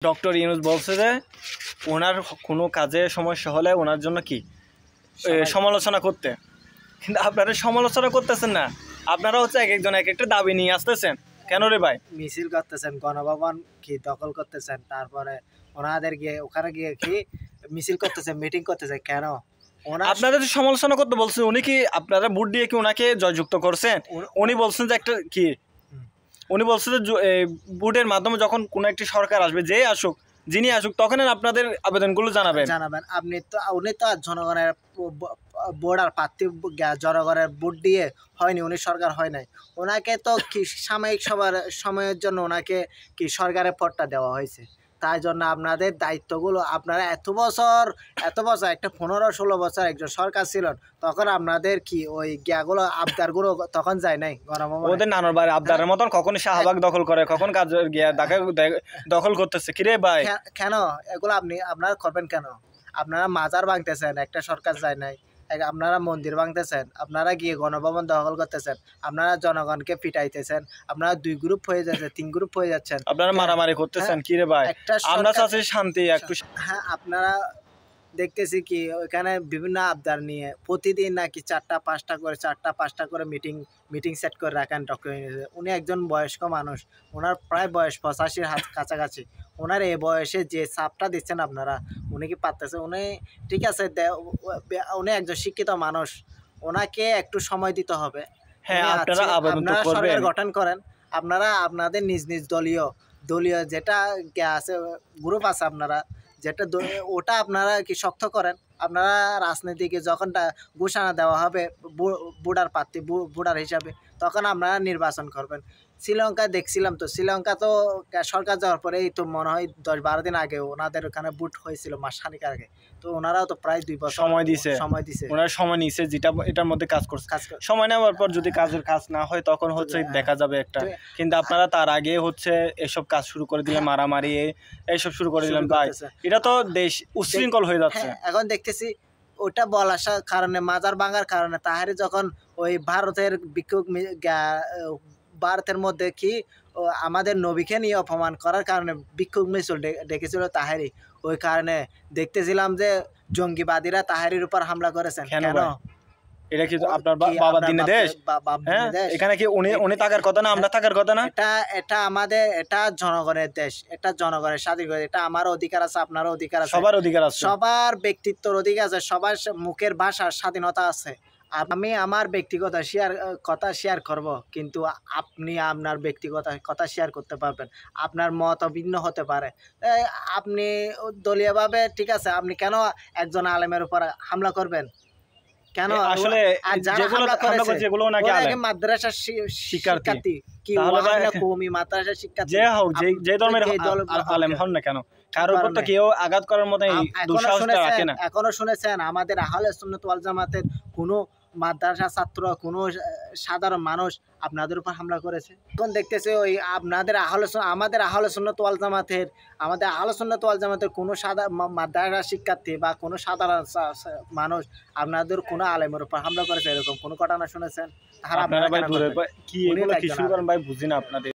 Doctor Yunus বলছে যে ওনার কোনো কাজে সমস্যা হলে ওনার জন্য কি সমালোচনা করতে, কিন্তু আপনারা সমালোচনা করতেছেন না, আপনারা হচ্ছে এক একজন এক একটা দাবি নিয়ে আসতেছেন। কেন রে ভাই? মিছিল করতেছেন, গণভবন কি দখল করতেছেন, তারপরে ওনাদের গিয়ে ওখানে গিয়ে কি মিছিল করতেছেন, মিটিং করতেছেন। কেন আপনাদের সমালোচনা করতে বলছেন? উনি কি আপনারা ভোট দিয়ে কি ওনাকে জয়যুক্ত করছেন? উনি বলছেন যে একটা কি, উনি বলছেন যে ভোটের মাধ্যমে যখন কোনো একটি সরকার আসবে, যে আসুক যিনি আসুক, তখন আপনাদের আবেদনগুলো জানাবেন। আপনি তো উনি তো জনগণের ভোটার প্রার্থী, জনগণের ভোট দিয়ে হয়নি, উনি সরকার হয় নাই। ওনাকে তো কি সাময়িক সময়ের জন্য ওনাকে কি সরকারের পদটা দেওয়া হয়েছে। তাই জন্য আপনাদের দায়িত্বগুলো, আপনারা এত বছর একটা 15-16 বছর একজন সরকার ছিলেন, তখন আপনাদের কি ওই জ্ঞাগুলো আবদারগুলো তখন যায় নাই গণভবনে? ওদের নানুর বাড়ি আবদারের মতন কখন শাহবাগ দখল করে, কখন কাজ গিয়া দখল করতেছে। কিরে ভাই, কেন এগুলো আপনারা করবেন? কেন আপনারা মাজার ভাঙতেছেন, একটা সরকার যায় নাই। আপনারা মন্দির ভাঙতেছেন, আপনারা গিয়ে গণভবন দখল করতেছেন, আপনারা জনগণকে পিটাইতেছেন, আপনারা 2 গ্রুপ হয়ে যাচ্ছে, 3 গ্রুপ হয়ে যাচ্ছেন, আপনারা মারামারি করতেছেন। কিরে ভাই, আমরা চাচ্ছি শান্তি একটু। হ্যাঁ, আপনারা দেখতেছি কি ওইখানে বিভিন্ন আবদার নিয়ে প্রতিদিন নাকি 4টা-5টা করে মিটিং সেট করে রাখেন ডক্টর ইউনূস। উনি একজন বয়স্ক মানুষ, ওনার প্রায় বয়স 85-এর কাছাকাছি। ওনার এই বয়সে যে চাপটা দিচ্ছেন আপনারা, উনি কি পারতেছেন? উনি ঠিক আছে, উনি একজন শিক্ষিত মানুষ, ওনাকে একটু সময় দিতে হবে। হ্যাঁ, আপনারা সরকার গঠন করেন, আপনারা আপনাদের নিজ নিজ দলীয় যেটা আছে, গ্রুপ আছে আপনারা, যেটা ওটা আপনারা কি শক্ত করেন। আপনারা রাজনীতিকে যখন ঘোষণা দেওয়া হবে ভোটার হিসাবে, তখন আপনারা নির্বাচন করবেন। শ্রীলঙ্কায় দেখছিলাম তো, শ্রীলঙ্কা তো সরকার যাওয়ার পরে এই তো মনে হয় 10-12 দিন আগে ওনাদের ওখানে ভোট হয়েছিল, মাসখানেক আগে। তো ওনারাও তো প্রায় 2 বছর সময় দিছে, ওনারা সময় নিছে, যেটা এটার মধ্যে কাজ করছে। সময় নেওয়ার পর যদি কাজ না হয়, তখন হচ্ছে দেখা যাবে একটা। কিন্তু আপনারা তার আগে হচ্ছে এসব কাজ শুরু করে দিলেন, মারামারি এইসব শুরু করে দিলেন। ভাই, এটা তো দেশ উচ্ছৃঙ্খল হয়ে যাচ্ছে। এখন দেখতেছি ওটা বলার কারণে, মাজার ভাঙার কারণে, তাহারে যখন ওই ভারতের বিক্ষোভ, ভারতের মধ্যে কি আমাদের নবীকে নিয়ে অপমান করার কারণে বিক্ষোভ মিছিল ডেকেছিল তাহারি। ওই কারণে দেখতেছিলাম যে জঙ্গিবাদীরা তাহারির উপর হামলা করেছেন। কেন? এটা কি আপনার বাবার দিনে দেশ? এখানে কি উনি থাকার কথা না, আমরা থাকার কথা না? এটা জনগণের দেশ, এটা জনগণের স্বাধীন। এটা আমার অধিকার আছে, আপনারও অধিকার আছে, সবার অধিকার আছে, সবার ব্যক্তিত্বের অধিকার আছে, সবার মুখের ভাষার স্বাধীনতা আছে। আমি আমার ব্যক্তিগত কথা শেয়ার করব, কিন্তু আপনি আপনার ব্যক্তিগত কথা শেয়ার করতে পারবেন। আপনার মত ভিন্ন হতে পারে, আপনি দলীয়ভাবে ঠিক আছে, আপনি কেন একজন আলেমের উপর হামলা করবেন? কেন? আসলে যেগুলো নাকি মাদ্রাসার শিক্ষার্থী, কি কওমি মাদ্রাসার শিক্ষার্থী, যে ধর্মের আলেম হন না কেন, কারোর উপর তো কেউ আঘাত করার মতো দুঃসাহসটা রাখে না। এখনো শুনেছেন আমাদের আহলে সুন্নাত ওয়াল জামাতের কোনো মাদ্রাসা ছাত্র, কোনো সাধারণ মানুষ আপনাদের উপর হামলা করেছে? এখন দেখতেছে ওই আমাদের আহলে সুন্নাত ওয়াল জামাতের কোনো মাদ্রাসা শিক্ষার্থী বা কোনো সাধারণ মানুষ আপনাদের কোনো আলেমের উপর হামলা করেছে, এরকম কোনো ঘটনা শুনেছেন? আপনারা ভাই কি শুরু করেন ভাই, বুঝি না আপনাদের।